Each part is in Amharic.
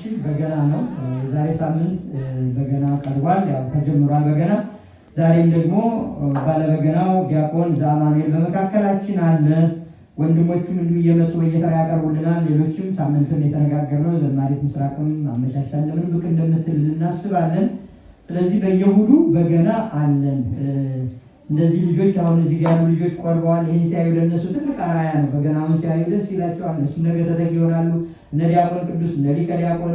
ዝማሬያችን በገና ነው። ዛሬ ሳምንት በገና ቀርቧል፣ ያው ተጀምሯል በገና። ዛሬም ደግሞ ባለበገናው ዲያቆን ዘአማኑኤል በመካከላችን አለ። ወንድሞቹም እንዲሁ እየመጡ በየተራ ያቀርቡልናል። ሌሎችም ሳምንትን የተነጋገርነው ዘማሪት ምስራቅም አመቻችታ እንደምን ብቅ እንደምትል እናስባለን። ስለዚህ በየሁዱ በገና አለን። እነዚህ ልጆች አሁን እዚህ ጋር ያሉ ልጆች ቆርበዋል። ይህን ሲያዩ ለእነሱ ትልቅ አርአያ ነው። በገናውን ሲያዩ ደስ ይላቸዋል። እነሱም ነገ ተተኪ ይሆናሉ። እነ ዲያቆን ቅዱስ እነ ሊቀ ዲያቆን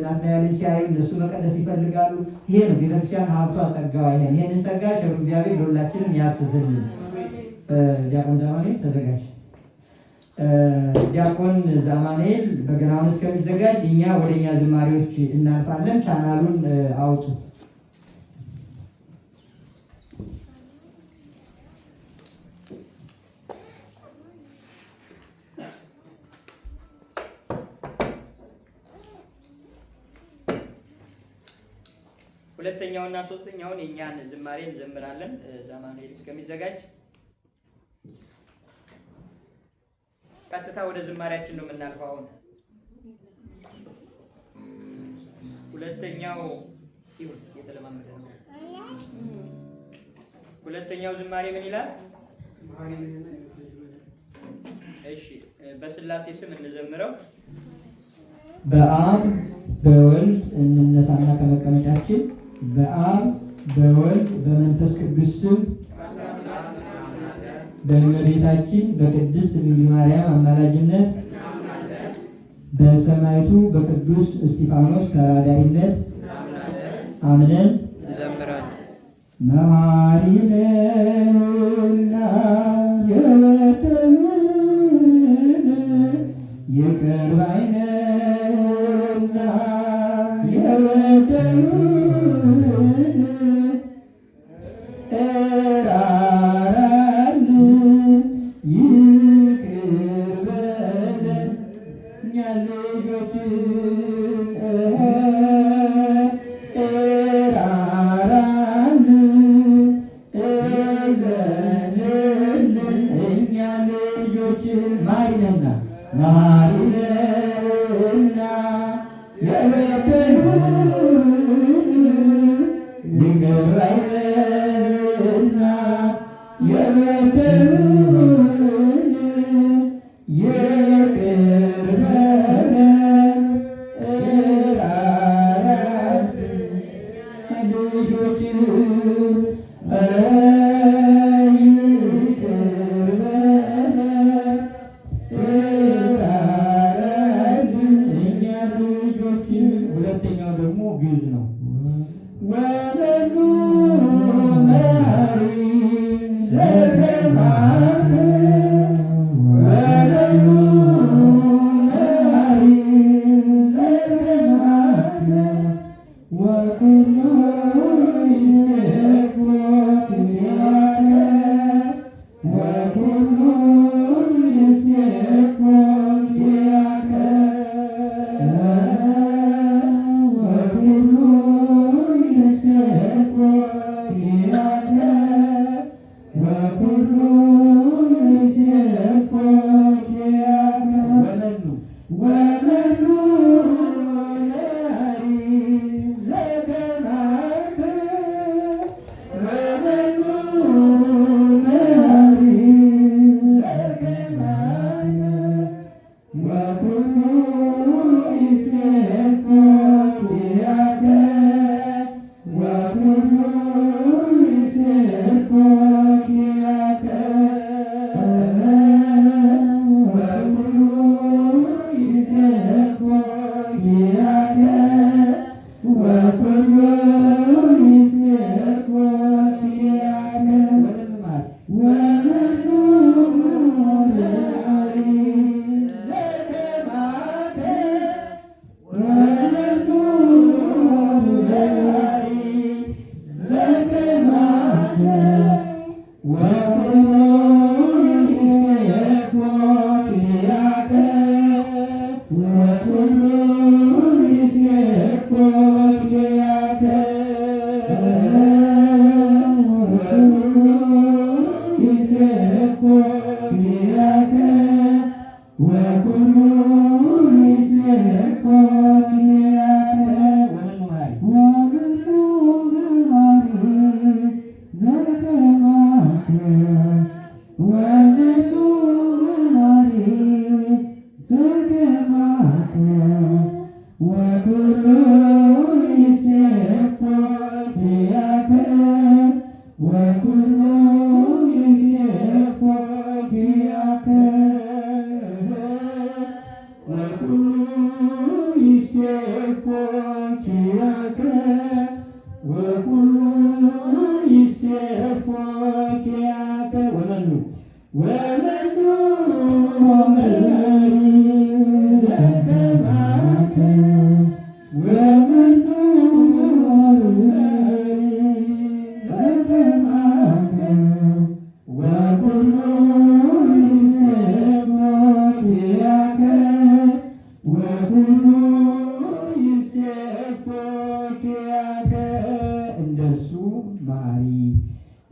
ናትናኤልን ሲያዩ እነሱ መቀደስ ይፈልጋሉ። ይሄ ነው ቤተክርስቲያን ሀብቷ ጸጋዋ። ይሄንን ጸጋ ቸሩ እግዚአብሔር ለሁላችንም ያስዝልን። ዲያቆን ዘአማኑኤል ተዘጋጅ። ዲያቆን ዘአማኑኤል በገናውን እስከሚዘጋጅ እኛ ወደኛ ዝማሬዎች እናልፋለን። ቻናሉን አውጡት። ሁለተኛውና ሶስተኛውን የእኛን ዝማሬ እንዘምራለን። ዘአማኑኤል እስከሚዘጋጅ ቀጥታ ወደ ዝማሬያችን ነው የምናልፈው። አሁን ሁለተኛው ይሁን የተለማመደ ነው። ሁለተኛው ዝማሬ ምን ይላል? እሺ፣ በስላሴ ስም እንዘምረው። በአብ በወልድ እንነሳና ከመቀመጫችን በአብ በወልድ በመንፈስ ቅዱስ ስም በእመቤታችን በቅድስት ድንግል ማርያም አማላጅነት በሰማዕቱ በቅዱስ እስጢፋኖስ ተራዳኢነት አምነን እንዘምራለን። መሐሪ ነውና የወደደን ይቅር ባይ ነውና የወደደን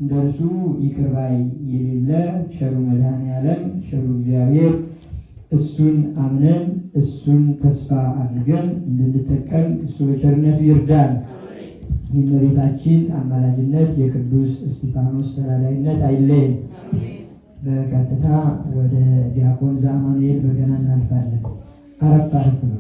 እንደርሱ ይቅር ባይ የሌለ ቸሩ መድኃኔዓለም ቸሩ እግዚአብሔር እሱን አምነን እሱን ተስፋ አድርገን እንድንጠቀም እሱ በቸርነቱ ይርዳል። የእመቤታችን አማላጅነት የቅዱስ እስጢፋኖስ ተራዳኢነት አይለየን። በቀጥታ ወደ ዲያቆን ዘአማኑኤል በገና እናልፋለን። አረፍ አረፍ ነው።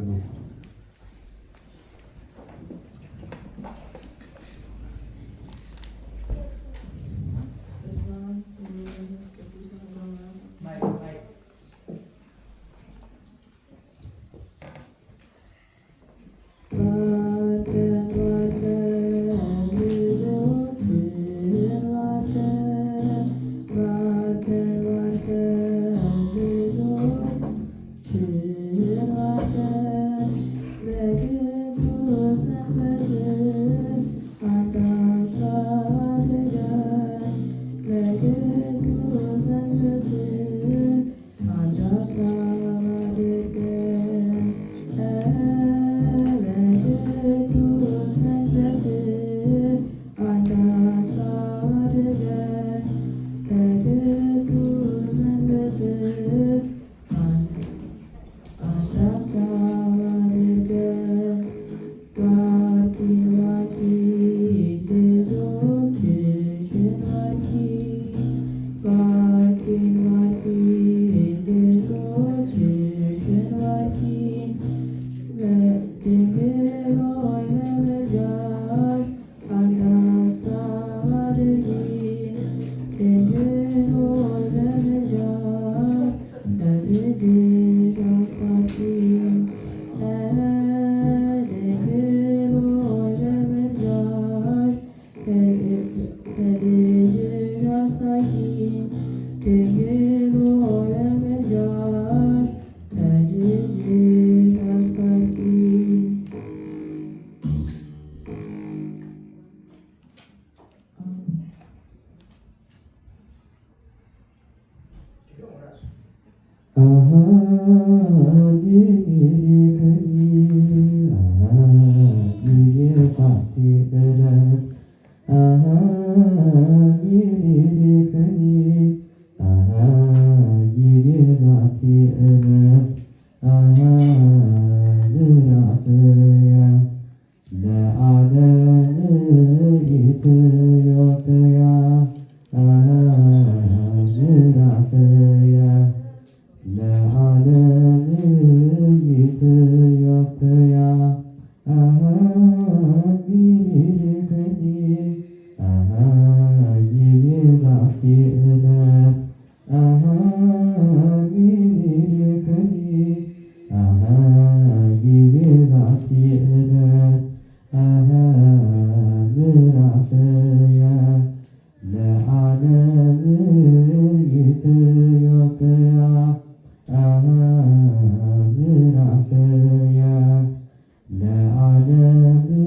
ለዓለም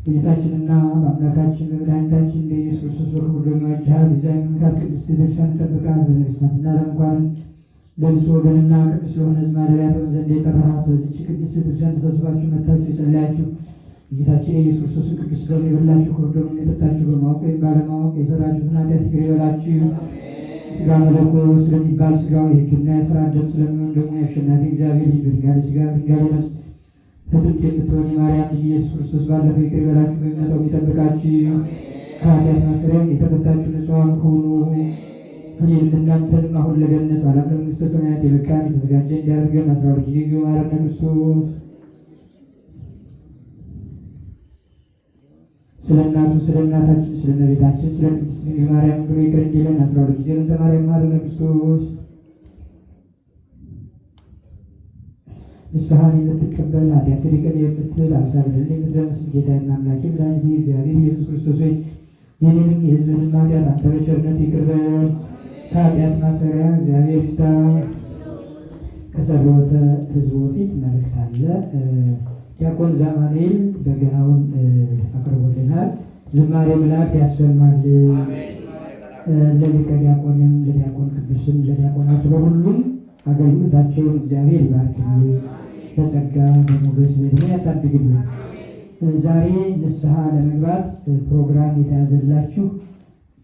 ጌታችንና በአምላካችን በመድኃኒታችን በኢየሱስ ክርስቶስ በክቡር ደሙ ያድነን። የዚያን ምክንያት ቅድስት ቤተክርስቲያን ጠብቃት። በነፍሳትና ለምኳን ለብሶ ወገንና ቅዱስ ለሆነ ሕዝብ ማደሪያ ትሆን ዘንድ የጠራሃት በዚች ቅድስት ቤተክርስቲያን ተሰብስባችሁ መጥታችሁ የጸለያችሁ ጌታችን የኢየሱስ ክርስቶስን ቅዱስ ደሙን የበላችሁ ክቡር ደሙን የጠጣችሁ በማወቅ ወይም ባለማወቅ የሰራችሁትን ኃጢአት ይቅር ይበላችሁ። ሥጋ መለኮት ስለሚባል ሥጋው የሕግና የሥራ ደም ስለሚሆን ደግሞ የአሸናፊ እግዚአብሔር ልጅ በድንጋሌ ሥጋ በድንጋሌ ነፍስ ከጥንት የምትሆን የማርያም ልጅ ኢየሱስ ክርስቶስ ባለፈው ይቅር ይበላችሁ፣ በሚመጣው የሚጠብቃችሁ ከኃጢአት ማሰሪያ የተፈታችሁ ንጹሐን ሁኑ። እኔም እናንተንም አሁን ለገነት ኋላም ለመንግሥተ ሰማያት የበቃን የተዘጋጀ እንዲያደርገን 12 ጊዜ ማረነ ክርስቶስ ስለ እናቱ ስለ እናታችን ስለ እመቤታችን ስለ ቅድስት ድንግል ማርያም ብሎ ይቅር እንዲለን 12 ጊዜ እንተ ማርያም ማረነ ክርስቶስ። ንስሐን የምትቀበል ኃጢአትን ይቅር የምትል አብሳ በደል የምትደመስስ ጌታዬና አምላኬ መድኃኒቴ እግዚአብሔር ኢየሱስ ክርስቶስ ሆይ የእኔንም የሕዝብህንም ኃጢአት አንተ በቸርነት ይቅር በል። ከኃጢአት ማሰሪያ እግዚአብሔር ይፍታ። ከጸሎተ ሕዝቡ በፊት መልእክት አለ። ዲያቆን ዛማኑኤል በገናውን አቅርቦልናል። ዝማሬ መላእክት ያሰማል። ለሊቀ ዲያቆንም ለዲያቆን ቅዱስም ለዲያቆናቱ ለሁሉም አገልግሎታቸውን እግዚአብሔር ይባርክልን፣ በጸጋ በሞገስ በዕድሜ ያሳድግልን። ዛሬ ንስሐ ለመግባት ፕሮግራም የተያዘላችሁ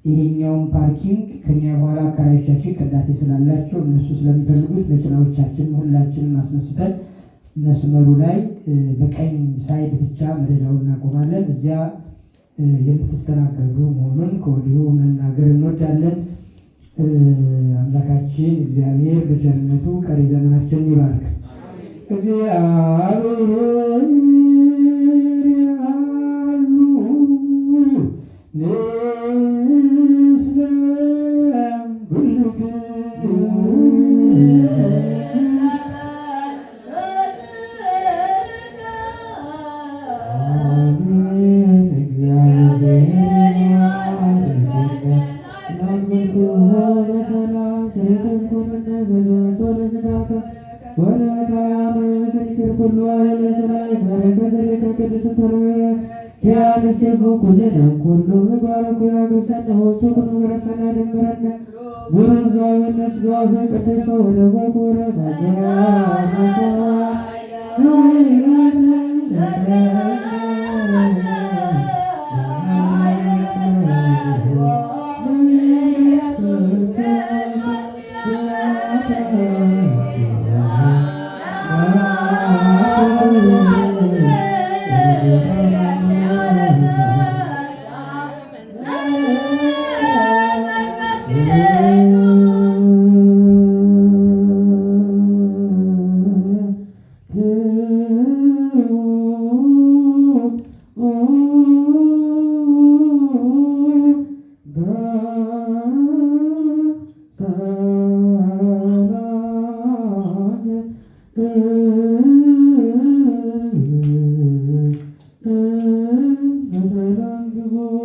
ይሄኛውን ፓርኪንግ ከኛ በኋላ አከራዮቻችን ቅዳሴ ስላላቸው እነሱ ስለሚፈልጉት መኪናዎቻችን ሁላችንም አስነስተን መስመሩ ላይ በቀኝ ሳይድ ብቻ መደዳውን እናቆማለን። እዚያ የምትስተናገዱ መሆኑን ከወዲሁ መናገር እንወዳለን። አምላካችን እግዚአብሔር በቸርነቱ ቀሪ ዘመናችን ይባርክ። እግዚአብሔር Thank you.